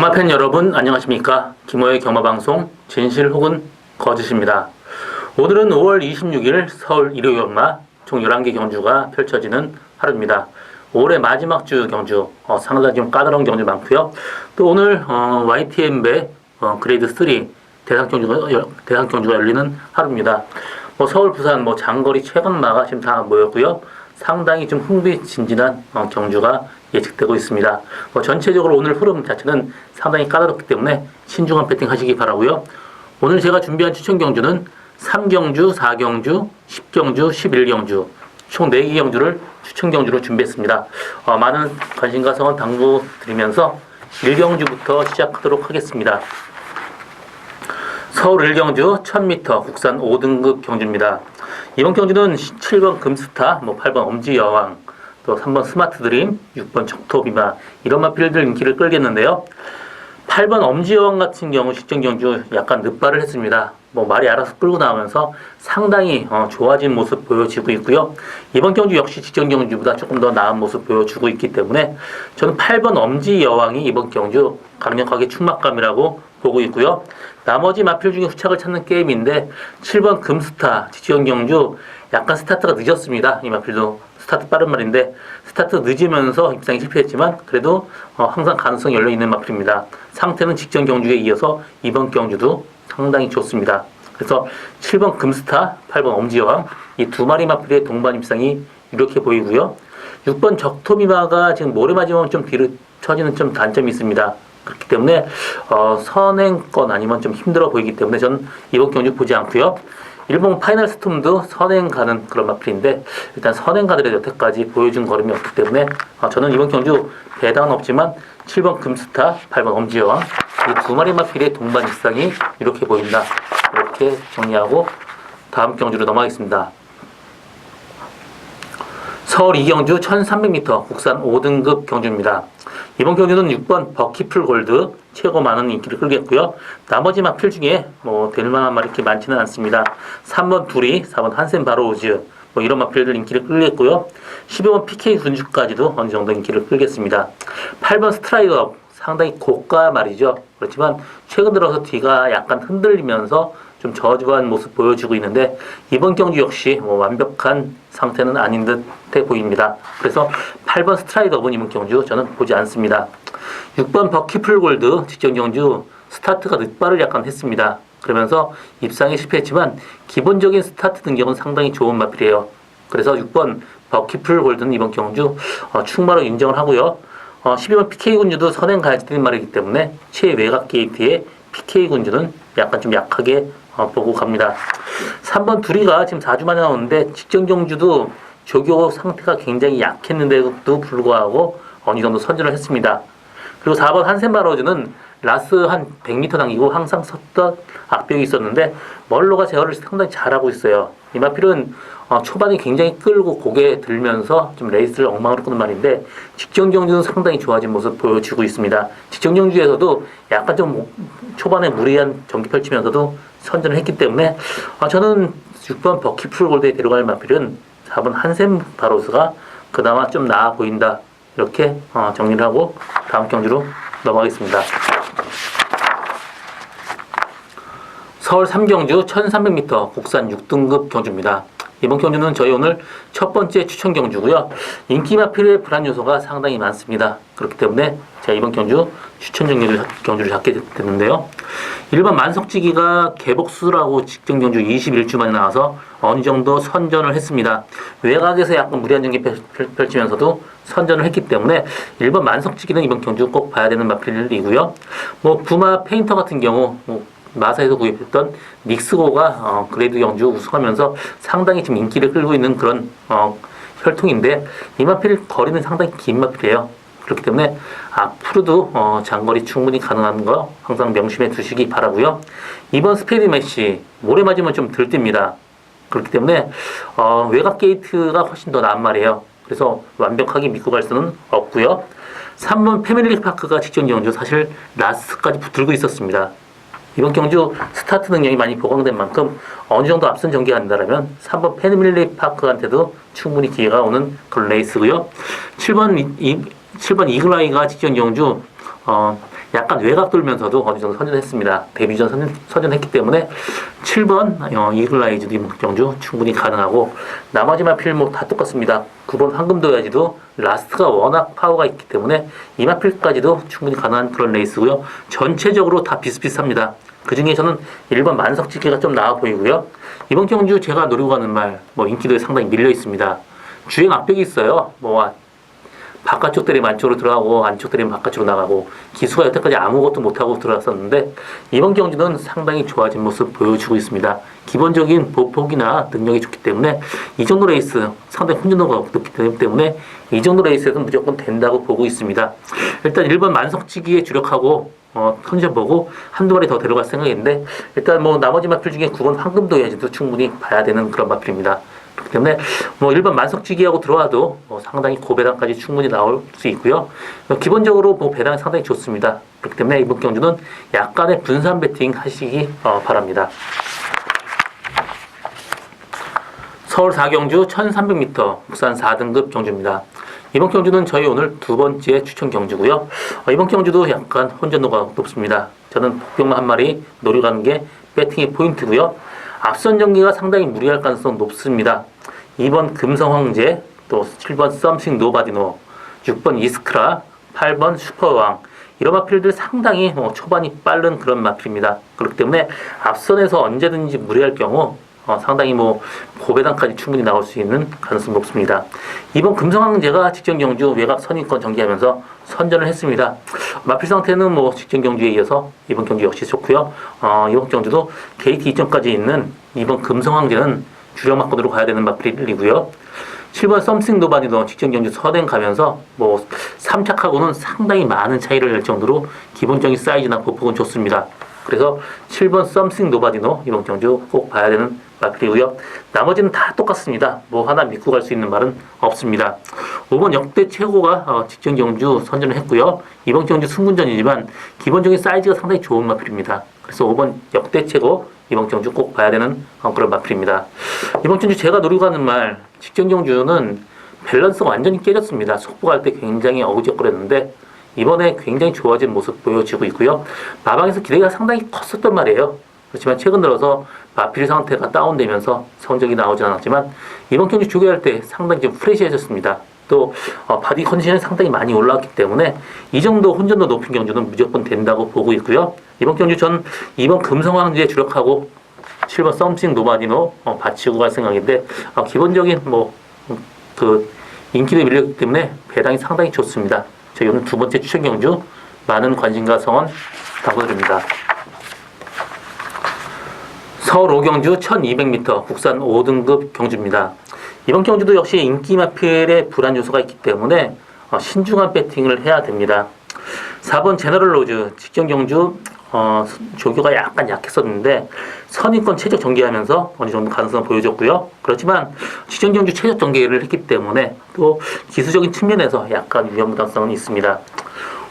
경마팬 여러분 안녕하십니까? 김호의 경마방송 진실 혹은 거짓입니다. 오늘은 5월 26일 서울 1호 경마 총 11개 경주가 펼쳐지는 하루입니다. 올해 마지막 주 경주 상당히 좀 까다로운 경주 많고요. 또 오늘 YTM배 그레이드 3 대상 경주가 열리는 하루입니다. 서울, 부산 장거리 최강마가 지금 다 모였고요. 상당히 좀 흥미진진한 경주가 예측되고 있습니다. 전체적으로 오늘 흐름 자체는 상당히 까다롭기 때문에 신중한 배팅 하시기 바라고요. 오늘 제가 준비한 추천 경주는 3경주, 4경주, 10경주, 11경주 총 4개 경주를 추천 경주로 준비했습니다. 많은 관심과 성원 당부드리면서 1경주부터 시작하도록 하겠습니다. 서울 1경주 1000m 국산 5등급 경주입니다. 이번 경주는 7번 금스타, 8번 엄지여왕, 또 3번 스마트드림, 6번 적토비마 이런 마필들 인기를 끌겠는데요. 8번 엄지여왕 같은 경우 직전 경주 약간 늦발을 했습니다. 말이 알아서 끌고 나오면서 상당히 좋아진 모습 보여지고 있고요. 이번 경주 역시 직전 경주보다 조금 더 나은 모습 보여주고 있기 때문에 저는 8번 엄지여왕이 이번 경주 강력하게 충막감이라고 보고 있고요. 나머지 마필 중에 후착을 찾는 게임인데 7번 금스타 직전 경주 약간 스타트가 늦었습니다. 이 마필도 스타트 빠른 말인데 스타트 늦으면서 입상이 실패했지만 그래도 항상 가능성이 열려있는 마필입니다. 상태는 직전 경주에 이어서 이번 경주도 상당히 좋습니다. 그래서 7번 금스타, 8번 엄지여왕 이 두 마리 마필의 동반 입상이 이렇게 보이고요. 6번 적토미마가 지금 모래맞으면 좀 뒤로 처지는 좀 단점이 있습니다. 그렇기 때문에 선행권 아니면 좀 힘들어 보이기 때문에 저는 이번 경주 보지 않고요. 일본 파이널 스톰도 선행 가는 그런 마필인데 일단 선행 가들의 여태까지 보여준 걸음이 없기 때문에 저는 이번 경주 배당은 없지만 7번 금스타, 8번 엄지여왕 이 두 마리 마필의 동반 입상이 이렇게 보인다. 이렇게 정리하고 다음 경주로 넘어가겠습니다. 서울 2경주 1300m 국산 5등급 경주입니다. 이번 경주는 6번 버키풀 골드 최고 많은 인기를 끌겠고요. 나머지 마필 중에 될만한 말이 이렇게 많지는 않습니다. 3번 두리, 4번 한센 바로우즈 이런 마필들 인기를 끌겠고요. 12번 PK 군주까지도 어느 정도 인기를 끌겠습니다. 8번 스트라이더 상당히 고가 말이죠. 그렇지만 최근 들어서 뒤가 약간 흔들리면서 좀 저조한 모습 보여주고 있는데 이번 경주 역시 완벽한 상태는 아닌 듯해 보입니다. 그래서 8번 스트라이더분 이번 경주 저는 보지 않습니다. 6번 버키풀 골드 직전 경주 스타트가 늦발을 약간 했습니다. 그러면서 입상에 실패했지만 기본적인 스타트 등경은 상당히 좋은 마필이에요. 그래서 6번 버키풀 골드는 이번 경주 충마로 인정을 하고요. 12번 PK군주도 선행 가야지 되는 말이기 때문에 최외곽 게이트의 PK군주는 약간 좀 약하게 보고 갑니다. 3번 두리가 지금 4주 만에 나오는데 직전 경주도 조교 상태가 굉장히 약했는데도 불구하고 어느 정도 선전을 했습니다. 그리고 4번 한센바로즈는 라스 한 100m 당기고 항상 섰던 악벽이 있었는데 멀로가 제어를 상당히 잘하고 있어요. 이 마필은 초반에 굉장히 끌고 고개 들면서 좀 레이스를 엉망으로 끄는 말인데 직전 경주는 상당히 좋아진 모습 보여주고 있습니다. 직전 경주에서도 약간 좀 초반에 무리한 전기 펼치면서도 선전을 했기 때문에 저는 6번 버키풀 골드에 데려갈 마필은 4번 한센 바로스가 그나마 좀 나아 보인다. 이렇게 정리를 하고 다음 경주로 넘어가겠습니다. 서울 3경주 1300m 국산 6등급 경주입니다. 이번 경주는 저희 오늘 첫 번째 추천 경주고요. 인기 마필의 불안 요소가 상당히 많습니다. 그렇기 때문에 제가 이번 경주 추천 경주를 잡게 됐는데요. 일반 만석지기가 개복수라고 직전 경주 21주 만에 나와서 어느 정도 선전을 했습니다. 외곽에서 약간 무리한 전기 펼치면서도 선전을 했기 때문에 일반 만석지기는 이번 경주 꼭 봐야 되는 마필이고요. 부마 페인터 같은 경우 마사에서 구입했던 닉스고가 그레이드 경주 우승하면서 상당히 지금 인기를 끌고 있는 그런 혈통인데 이 마필 거리는 상당히 긴 마필이에요. 그렇기 때문에 앞으로도 장거리 충분히 가능한 거 항상 명심해 두시기 바라고요. 이번 스페이드 매시 모래 맞으면 좀 들뜹니다. 그렇기 때문에 외곽 게이트가 훨씬 더 나은 말이에요. 그래서 완벽하게 믿고 갈 수는 없고요. 3번 패밀리 파크가 직전 경주 사실 라스트까지 붙들고 있었습니다. 이번 경주 스타트 능력이 많이 보강된 만큼 어느 정도 앞선 전개가 된다면 3번 패밀리 파크한테도 충분히 기회가 오는 그런 레이스고요. 7번 이글아이가 직전 경주 약간 외곽 돌면서도 어느 정도 선전했습니다. 데뷔전 선전했기 때문에 7번 이글라이즈도 이번 경주 충분히 가능하고 나머지 마필 뭐 다 똑같습니다. 9번 황금도야지도 라스트가 워낙 파워가 있기 때문에 이 마필까지도 충분히 가능한 그런 레이스고요. 전체적으로 다 비슷비슷합니다. 그 중에 저는 1번 만석지기가 좀 나아 보이고요. 이번 경주 제가 노리고 가는 말, 뭐 인기도에 상당히 밀려 있습니다. 주행 압력이 있어요. 뭐 바깥쪽 대림 안쪽으로 들어가고 안쪽 대림 바깥쪽으로 나가고 기수가 여태까지 아무것도 못하고 들어왔었는데 이번 경주는 상당히 좋아진 모습 보여주고 있습니다. 기본적인 보폭이나 능력이 좋기 때문에 이 정도 레이스 상당히 혼전도가 높기 때문에 이 정도 레이스에서는 무조건 된다고 보고 있습니다. 일단 1번 만석지기에 주력하고 컨디션 보고 한두 마리 더 데려갈 생각인데 일단 뭐 나머지 마필 중에 9번 황금도야지도 충분히 봐야 되는 그런 마필입니다. 그렇기 때문에 뭐 1번 만석지기하고 들어와도 상당히 고배당까지 충분히 나올 수 있고요. 기본적으로 뭐 배당이 상당히 좋습니다. 그렇기 때문에 이번 경주는 약간의 분산 배팅 하시기 바랍니다. 서울 4경주 1300m 국산 4등급 경주입니다. 이번 경주는 저희 오늘 두 번째 추천 경주고요. 이번 경주도 약간 혼전도가 높습니다. 저는 복병만 한 마리 노려가는 게 배팅의 포인트고요. 앞선 전기가 상당히 무리할 가능성 높습니다. 2번 금성황제, 또 7번 썸씽 노바디노, 6번 이스크라, 8번 슈퍼왕 이런 마필들 상당히 초반이 빠른 그런 마필입니다. 그렇기 때문에 앞선에서 언제든지 무리할 경우 상당히 고배당까지 충분히 나올 수 있는 가능성이 높습니다. 이번 금성황제가 직전 경주 외곽 선입권 전개하면서 선전을 했습니다. 마필 상태는 직전 경주에 이어서 이번 경주 역시 좋고요. 이번 경주도 게이트 이점까지 있는 이번 금성황제는 주력 막권으로 가야 되는 마필이고요. 7번 썸씽 노바디도 직전 경주 선행 가면서 3착하고는 상당히 많은 차이를 낼 정도로 기본적인 사이즈나 보폭은 좋습니다. 그래서 7번 썸씽 노바디노 이번 경주 꼭 봐야 되는 마필이고요. 나머지는 다 똑같습니다. 하나 믿고 갈 수 있는 말은 없습니다. 5번 역대 최고가 직전 경주 선전을 했고요. 이번 경주 승군전이지만 기본적인 사이즈가 상당히 좋은 마필입니다. 그래서 5번 역대 최고 이번 경주 꼭 봐야 되는 그런 마필입니다. 이번 경주 제가 노리고 가는 말 직전 경주는 밸런스가 완전히 깨졌습니다. 속보갈 때 굉장히 어우적거렸는데 이번에 굉장히 좋아진 모습 보여지고 있고요. 마방에서 기대가 상당히 컸었단 말이에요. 그렇지만 최근 들어서 마필 상태가 다운되면서 성적이 나오지 않았지만 이번 경주 조개할 때 상당히 좀 프레시해졌습니다. 또 바디 컨디션이 상당히 많이 올라왔기 때문에 이 정도 혼전도 높은 경주는 무조건 된다고 보고 있고요. 이번 경주 전 2번 금성황제에 주력하고 7번 썸씽 노바디노 받치고 갈 생각인데 기본적인 인기도 밀렸기 때문에 배당이 상당히 좋습니다. 저희 오늘 두 번째 추천 경주 많은 관심과 성원 부탁드립니다. 서울 5경주 1200m 국산 5등급 경주입니다. 이번 경주도 역시 인기 마필의 불안 요소가 있기 때문에 신중한 배팅을 해야 됩니다. 4번 제너럴 로즈 직전 경주 조교가 약간 약했었는데 선입권 최적 전개하면서 어느 정도 가능성을 보여줬고요. 그렇지만 직전 경주 최적 전개를 했기 때문에 또 기술적인 측면에서 약간 위험 부담성은 있습니다.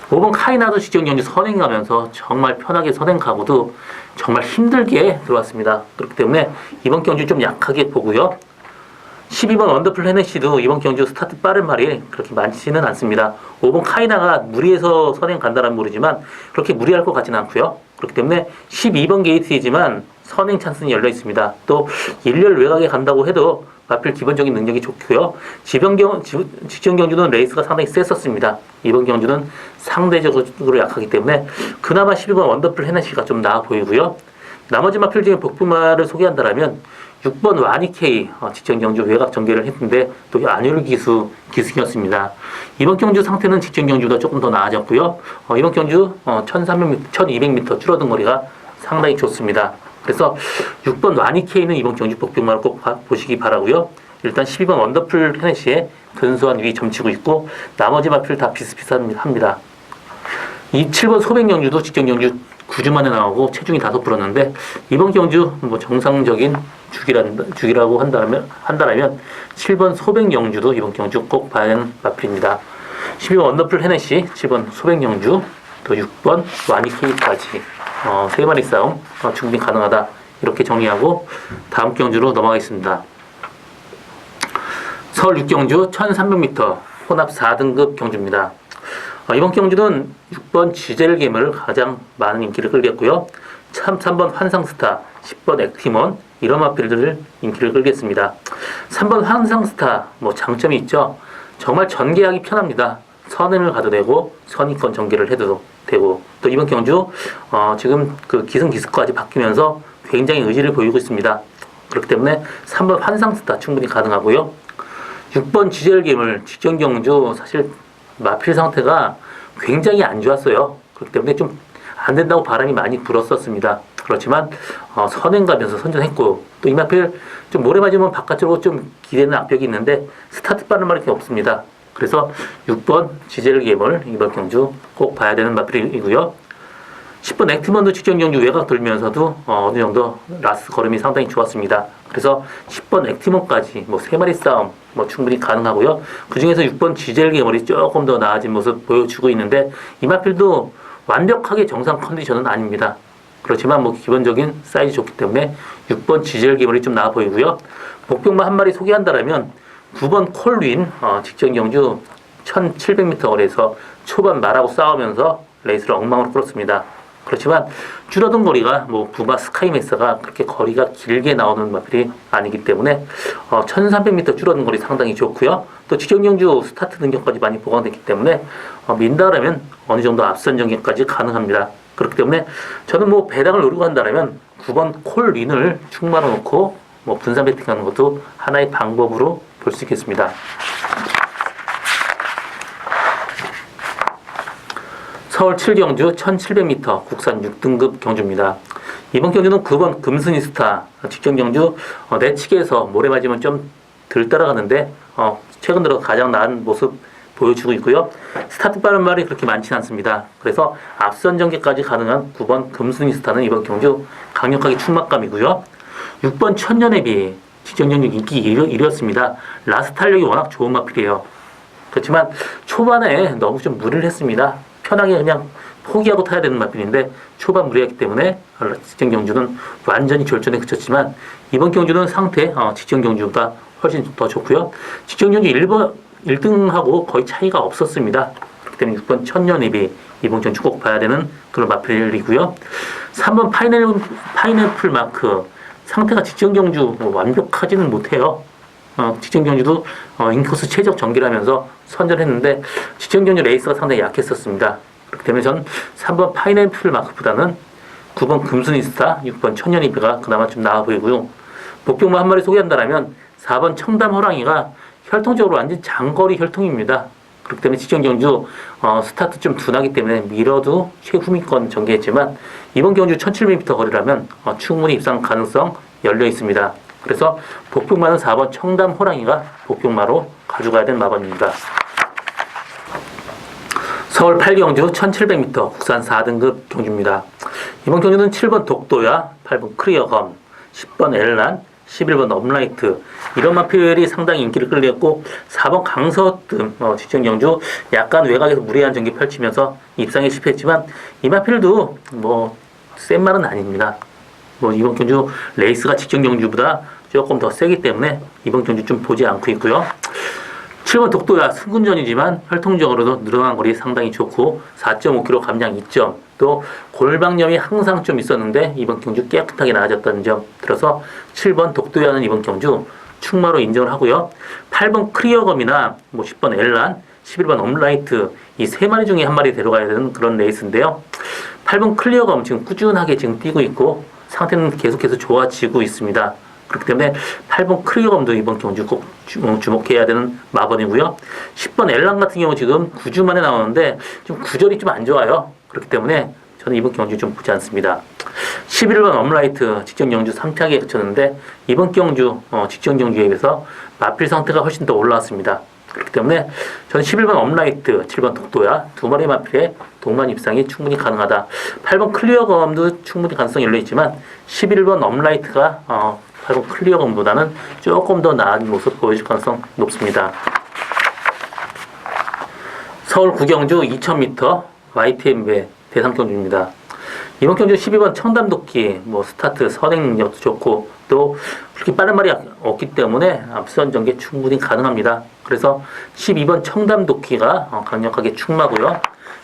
5번 카이나도 직전 경주 선행 가면서 정말 편하게 선행 가고도 정말 힘들게 들어왔습니다. 그렇기 때문에 이번 경주 좀 약하게 보고요. 12번 원더풀 헤네시도 이번 경주 스타트 빠른 말이 그렇게 많지는 않습니다. 5번 카이나가 무리해서 선행 간다는 모르지만 그렇게 무리할 것 같지는 않고요. 그렇기 때문에 12번 게이트이지만 선행 찬스는 열려 있습니다. 또 일렬 외곽에 간다고 해도 마필 기본적인 능력이 좋고요. 직전 경주는 레이스가 상당히 셌었습니다. 이번 경주는 상대적으로 약하기 때문에 그나마 12번 원더풀 헤네시가 좀 나아 보이고요. 나머지 마필 중에 복부마를 소개한다면 6번 와니케이 직전 경주 외곽 전개를 했는데 또 안율 기수였습니다. 이번 경주 상태는 직전 경주보다 조금 더 나아졌고요. 이번 경주 1300m, 1200m 줄어든 거리가 상당히 좋습니다. 그래서 6번 와니케이는 이번 경주 복병만을 꼭 보시기 바라고요. 일단 12번 원더풀 헤네시에 근소한 위 점치고 있고 나머지 마필 다 비슷비슷합니다. 이 7번 소백 경주도 직전 경주 9주 만에 나오고 체중이 5%였는데 이번 경주 정상적인 주기라고 한다면 7번 소백 경주도 이번 경주 꼭 봐야 하는 마필입니다. 12번 원더풀 헤네시, 7번 소백 경주, 또 6번 와니케이까지 3마리 싸움 충분히 가능하다. 이렇게 정리하고 다음 경주로 넘어가겠습니다. 서울 6경주 1300m 혼합 4등급 경주입니다. 이번 경주는 6번 지젤 개물 가장 많은 인기를 끌겠고요. 3번 환상스타, 10번 액티몬 이런 마필들 인기를 끌겠습니다. 3번 환상스타 뭐 장점이 있죠. 정말 전개하기 편합니다. 선행을 가도 되고 선입권 전개를 해도 되고 또 이번 경주 지금 그 기승기습까지 바뀌면서 굉장히 의지를 보이고 있습니다. 그렇기 때문에 3번 환상스타 충분히 가능하고요. 6번 지젤 개물 직전 경주 사실 마필 상태가 굉장히 안 좋았어요. 그렇기 때문에 좀 안 된다고 바람이 많이 불었었습니다. 그렇지만 선행 가면서 선전했고 또 이 마필 좀 모래 맞으면 바깥쪽으로 좀 기대는 압력이 있는데 스타트 빠른 말이 없습니다. 그래서 6번 지젤 개물 이번 경주 꼭 봐야 되는 마필이고요. 10번 액티먼도 직전 경주 외곽 돌면서도 어느 정도 라스 걸음이 상당히 좋았습니다. 그래서 10번 액티먼까지 뭐 3마리 싸움 뭐 충분히 가능하고요. 그 중에서 6번 지젤 개물이 조금 더 나아진 모습 보여주고 있는데 이 마필도 완벽하게 정상 컨디션은 아닙니다. 그렇지만 뭐 기본적인 사이즈 좋기 때문에 6번 지젤 개물이 좀 나아 보이고요. 목병만 한 마리 소개한다라면 9번 콜윈 직전 경주 1700m 거리에서 초반 말하고 싸우면서 레이스를 엉망으로 끌었습니다. 그렇지만 줄어든 거리가 뭐 부마 스카이맥스가 그렇게 거리가 길게 나오는 마필이 아니기 때문에 1300m 줄어든 거리 상당히 좋고요. 또 직전 경주 스타트 능력까지 많이 보강됐기 때문에 민다라면 어느 정도 앞선 전개까지 가능합니다. 그렇기 때문에 저는 뭐 배당을 노리고 한다면 9번 콜윈을 충만해 놓고 뭐 분산 배팅하는 것도 하나의 방법으로 볼 수 있겠습니다. 서울 7경주 1700m 국산 6등급 경주입니다. 이번 경주는 9번 금순이스타 직전 경주 내치기에서 모래 맞으면 좀 덜 따라가는데 최근 들어 가장 나은 모습 보여주고 있고요. 스타트 빠른 말이 그렇게 많지는 않습니다. 그래서 앞선 전개까지 가능한 9번 금순이스타는 이번 경주 강력하게 충막감이고요. 6번 천년의 직전 경주 인기 1위였습니다. 라스 탄력이 워낙 좋은 마필이에요. 그렇지만 초반에 너무 좀 무리를 했습니다. 편하게 그냥 포기하고 타야 되는 마필인데 초반 무리했기 때문에 직전 경주는 완전히 결전에 그쳤지만 이번 경주는 상태 직전 경주가 훨씬 더 좋고요. 직전 경주 1등하고 거의 차이가 없었습니다. 그렇기 때문에 6번 천년입이 이번 경주 꼭 봐야 되는 그런 마필이고요. 3번 파인애플 마크 상태가 직전 경주 완벽하지는 못해요. 직전 경주도 인코스 최적 전기라면서 선전했는데 직전 경주 레이스가 상당히 약했었습니다. 그렇기 때문에 전 3번 파인애플 마크보다는 9번 금순이스타, 6번 천년이비가 그나마 좀 나아 보이고요. 목병만 한 마리 소개한다면 4번 청담 호랑이가 혈통적으로 완전 장거리 혈통입니다. 그렇기 때문에 직전 경주 스타트 좀 둔하기 때문에 밀어도 최후미권 전개했지만 이번 경주 1700m 거리라면 충분히 입상 가능성 열려 있습니다. 그래서 복병마는 4번 청담 호랑이가 복병마로 가져가야 되는 마번입니다. 서울 8경주 1700m 국산 4등급 경주입니다. 이번 경주는 7번 독도야, 8번 크리어검, 10번 엘란, 11번 업라이트 이런 마필이 상당히 인기를 끌렸고 4번 강서뜸 직전 경주 약간 외곽에서 무리한 전개 펼치면서 입상에 실패했지만 이 마필도 뭐 센 말은 아닙니다. 뭐 이번 경주 레이스가 직전 경주보다 조금 더 세기 때문에 이번 경주 좀 보지 않고 있고요. 7번 독도야 승군전이지만 혈통적으로도 늘어난 거리 상당히 좋고 4.5kg 감량 2점 또 골방염이 항상 좀 있었는데 이번 경주 깨끗하게 나아졌다는 점 들어서 7번 독도야는 이번 경주 충마로 인정을 하고요. 8번 크리어검이나 10번 엘란, 11번 업라이트 이 세 마리 중에 한 마리 데려가야 되는 그런 레이스인데요. 8번 클리어검 지금 꾸준하게 지금 뛰고 있고 상태는 계속해서 좋아지고 있습니다. 그렇기 때문에 8번 크리어검도 이번 경주 꼭 주목해야 되는 마번이고요. 10번 엘란 같은 경우 지금 9주 만에 나오는데 좀 구절이 좀 안 좋아요. 그렇기 때문에 저는 이번 경주 좀 보지 않습니다. 11번 업라이트 직전 경주 3패하게 그쳤는데 이번 경주 직전 경주에 비해서 마필 상태가 훨씬 더 올라왔습니다. 그렇기 때문에 저는 11번 업라이트, 7번 독도야 두 마리 마필의 동반 입상이 충분히 가능하다. 8번 클리어검도 충분히 가능성이 열려있지만 11번 업라이트가 8번 클리어검보다는 조금 더 나은 모습 보여줄 가능성 높습니다. 서울 구경주 2000m YTM배 대상 경주입니다. 이번 경주 12번 청담도끼 스타트 선행 능력도 좋고 또 그렇게 빠른 말이 없기 때문에 앞선 전개 충분히 가능합니다. 그래서 12번 청담도끼가 강력하게 충마고요.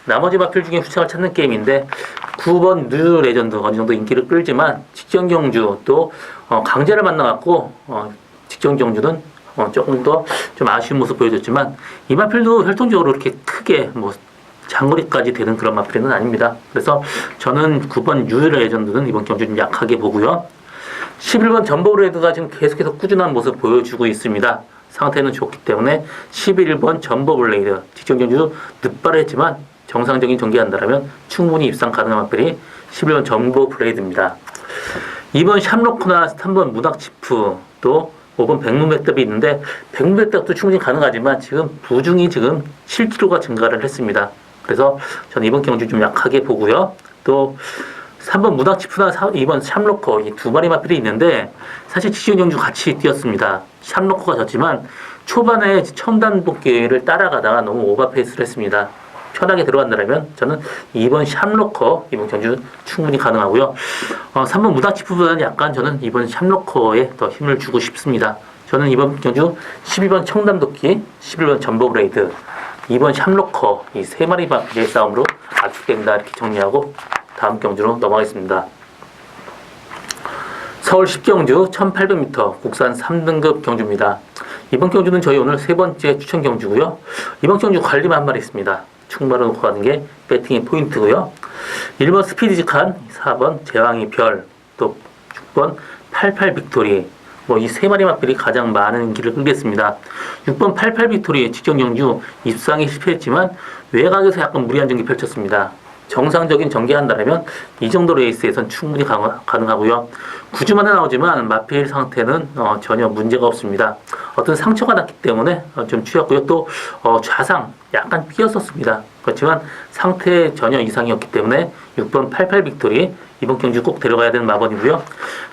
나머지 마필 중에 후착을 찾는 게임인데 9번 뉴 레전드 어느 정도 인기를 끌지만 직전 경주 또 강제를 만나갖고 직전 경주는 조금 더 좀 아쉬운 모습 보여줬지만 이 마필도 혈통적으로 이렇게 크게 뭐 장거리까지 되는 그런 마필은 아닙니다. 그래서 저는 9번 뉴 레전드는 이번 경주 좀 약하게 보고요. 11번 전보브레이드가 지금 계속해서 꾸준한 모습 보여주고 있습니다. 상태는 좋기 때문에 11번 전보블레이드 직전 경주 늦발했지만 정상적인 전개한다면 충분히 입상 가능한 마필이 11번 전보블레이드입니다. 2번 샴로크나 3번 문학치프 또 5번 백문백답이 있는데 백문백답도 충분히 가능하지만 지금 부중이 지금 7kg가 증가를 했습니다. 그래서 저는 이번 경주 좀 약하게 보고요. 또 3번 문학치프나 2번 샴로커 이 두 마리 마필이 있는데 사실 직전 경주 같이 뛰었습니다. 샴로커가 졌지만 초반에 첨단복귀를 따라가다가 너무 오버페이스를 했습니다. 편하게 들어간다면 저는 2번 샴로커 이번 경주 충분히 가능하고요. 3번 문학치프보다는 약간 저는 이번 샴로커에 더 힘을 주고 싶습니다. 저는 이번 경주 12번 청담도끼, 11번 전보브레이드, 2번 샴로커 이 세 마리 마필의 싸움으로 압축된다 이렇게 정리하고 다음 경주로 넘어가겠습니다. 서울 10경주 1800m 국산 3등급 경주입니다. 이번 경주는 저희 오늘 세 번째 추천 경주고요. 이번 경주 관리만 한 마리 있습니다. 충마로 놓고 가는 게 배팅의 포인트고요. 1번 스피디지칸, 4번 제왕이 별, 또 6번 88 빅토리 이 세 마리 마필이 가장 많은 인기를 끌겠습니다. 6번 88 빅토리 직전 경주 입상에 실패했지만 외곽에서 약간 무리한 전기 펼쳤습니다. 정상적인 전개한다면 이 정도 레이스에선 충분히 가능하고요. 9주만에 나오지만 마필 상태는 전혀 문제가 없습니다. 어떤 상처가 났기 때문에 좀 추였고요. 또 좌상 약간 삐었었습니다. 그렇지만 상태 전혀 이상이 없기 때문에 6번 88 빅토리 이번 경주 꼭 데려가야 되는 마번이고요.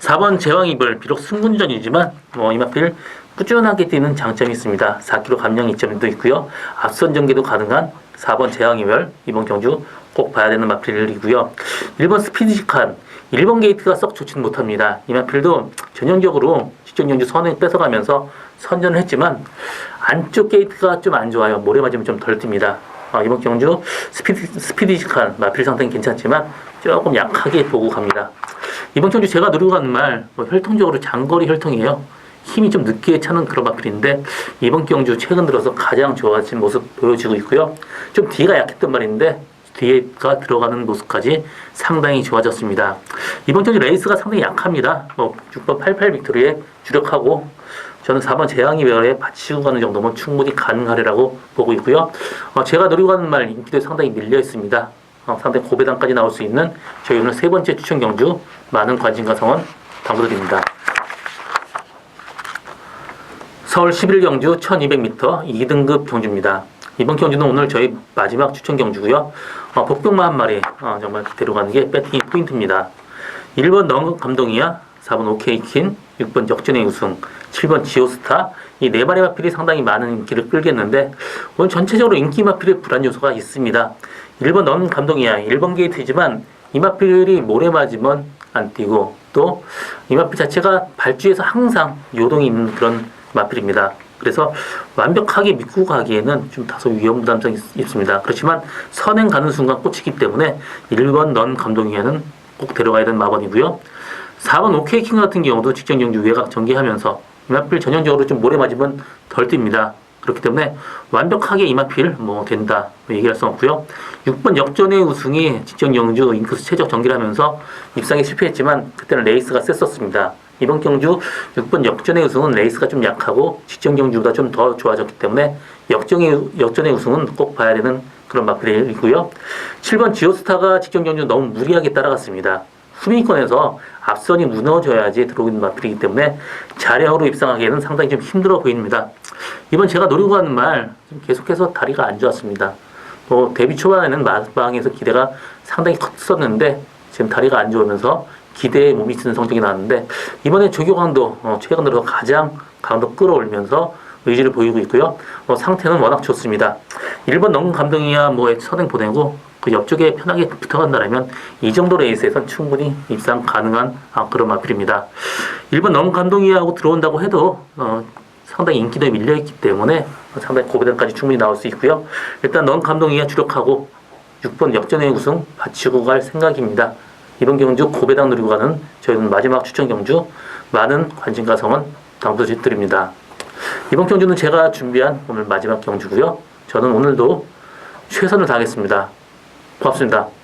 4번 제왕이별 비록 승군전이지만 이 마필 꾸준하게 뛰는 장점이 있습니다. 4km 감량 이점도 있고요. 앞선 전개도 가능한 4번 제왕이별 이번 경주 꼭 봐야 되는 마필이고요. 1번 스피디지칸 1번 게이트가 썩 좋지는 못합니다. 이 마필도 전형적으로 직전 경주 선행 뺏어가면서 선전을 했지만 안쪽 게이트가 좀 안 좋아요. 모래 맞으면 좀 덜 뜹니다. 이번 경주 스피디지칸 마필 상태는 괜찮지만 조금 약하게 보고 갑니다. 이번 경주 제가 노리고 가는 말 혈통적으로 장거리 혈통이에요. 힘이 좀 늦게 차는 그런 마필인데 이번 경주 최근 들어서 가장 좋아진 모습 보여지고 있고요. 좀 뒤가 약했던 말인데 뒤에가 들어가는 모습까지 상당히 좋아졌습니다. 이번 경주 레이스가 상당히 약합니다. 6번 88 빅토리에 주력하고 저는 4번 재앙이별에 받치고 가는 정도면 충분히 가능하리라고 보고 있고요. 제가 노리고 가는 말 인기도 상당히 밀려 있습니다. 상당히 고배당까지 나올 수 있는 저희 오늘 세 번째 추천 경주 많은 관심과 성원 당부드립니다. 서울 11경주 1200m 2등급 경주입니다. 이번 경주는 오늘 저희 마지막 추천 경주고요. 복병마 한 마리 정말 데려가는 게 배팅이 포인트입니다. 1번 넌 감동이야, 4번 오케이킨, 6번 역전의 우승, 7번 지오스타 이 네 마리 마필이 상당히 많은 인기를 끌겠는데 오늘 전체적으로 인기 마필의 불안 요소가 있습니다. 1번 넌 감동이야 1번 게이트이지만 이 마필이 모래 맞으면 안 뛰고 또 이 마필 자체가 발주에서 항상 요동이 있는 그런 마필입니다. 그래서 완벽하게 믿고 가기에는 좀 다소 위험 부담성이 있습니다. 그렇지만 선행 가는 순간 꽂히기 때문에 1번 넌 감동이야는 꼭 데려가야 되는 마번이고요. 4번 오케이킹 같은 경우도 직전 경주 외곽 전개하면서 이마필 전형적으로 좀 모래 맞으면 덜 뜁니다. 그렇기 때문에 완벽하게 이마필 된다 얘기할 수 없고요. 6번 역전의 우승이 직전 경주 인크스 최적 전개를 하면서 입상에 실패했지만 그때는 레이스가 셌었습니다. 이번 경주 6번 역전의 우승은 레이스가 좀 약하고 직전 경주보다 좀 더 좋아졌기 때문에 역전의 우승은 꼭 봐야 되는 그런 마필이고요. 7번 지오스타가 직전 경주 너무 무리하게 따라갔습니다. 후미권에서 앞선이 무너져야지 들어오는 마필이기 때문에 자량으로 입상하기에는 상당히 좀 힘들어 보입니다. 이번 제가 노리고 가는 말 계속해서 다리가 안 좋았습니다. 데뷔 초반에는 마방에서 기대가 상당히 컸었는데 지금 다리가 안 좋으면서 기대에 몸이 쓰는 성적이 나왔는데 이번에 조교강도 최근 들어 가장 강도 끌어올리면서 의지를 보이고 있고요. 상태는 워낙 좋습니다. 1번 넘 감독이야 뭐 선행 보내고 그 옆쪽에 편하게 붙어간다면 이 정도 레이스에선 충분히 입상 가능한 그런 마필입니다. 1번 넘 감독이하고 들어온다고 해도 상당히 인기도 밀려있기 때문에 상당히 고배당까지 충분히 나올 수 있고요. 일단 넘 감독이야 주력하고 6번 역전의 우승 바치고 갈 생각입니다. 이번 경주 고배당 누리고 가는 저희는 마지막 추천 경주 많은 관심과 성원 당부드립니다. 이번 경주는 제가 준비한 오늘 마지막 경주고요. 저는 오늘도 최선을 다하겠습니다. 고맙습니다.